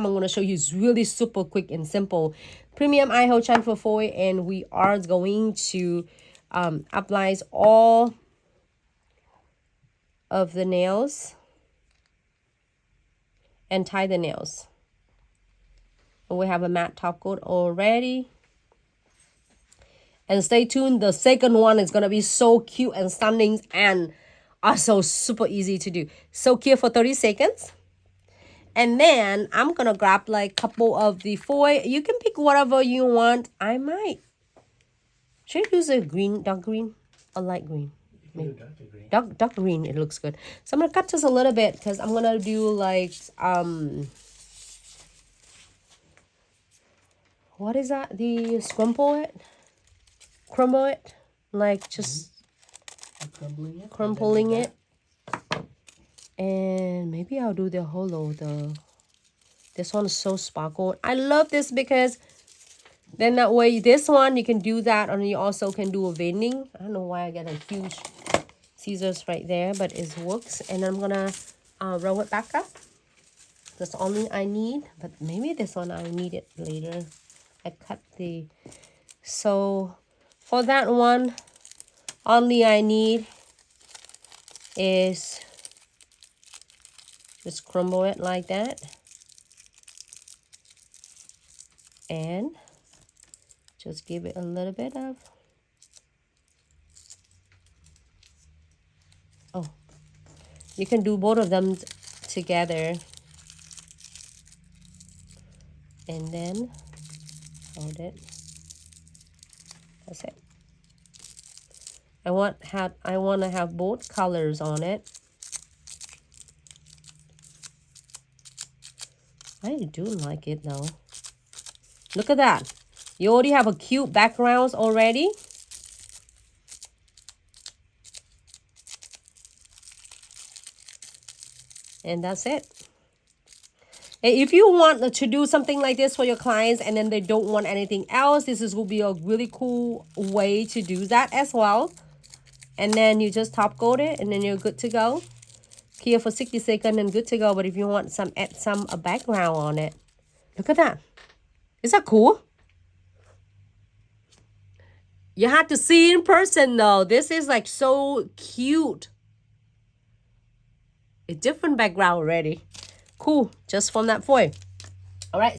I'm going to show you is really super quick and simple. Premium eye hold transfer foil, and we are going to apply all of the nails and tie the nails. And we have a matte top coat already. And stay tuned, the second one is going to be so cute and stunning and also super easy to do. Soak here for 30 seconds. And then I'm going to grab like a couple of the foil. You can pick whatever you want. I might. Should I use a green, dark green or light green? Dark green, it looks good. So I'm going to cut this a little bit because I'm going to do like, what is that? The crumble it, like just crumpling it. And maybe I'll do the hollow. This one is so sparkle. I love this because then that way, this one you can do that, and you also can do a veining. I don't know why I got a huge scissors right there, but it works. And I'm gonna roll it back up. That's only I need, but maybe this one I need it later. I cut the, so for that one, only I need is just crumble it like that. And just give it a little bit of, you can do both of them together. And then hold it. That's it. I want to have both colors on it. I do like it though. Look at that. You already have a cute backgrounds already. And that's it. If you want to do something like this for your clients and then they don't want anything else, will be a really cool way to do that as well. And then you just top coat it and then you're good to go. Here for 60 seconds and good to go. But if you want add some background on it. Look at that. Is that cool? You have to see in person though. This is like so cute. A different background already. Cool. Just from that foil. All right.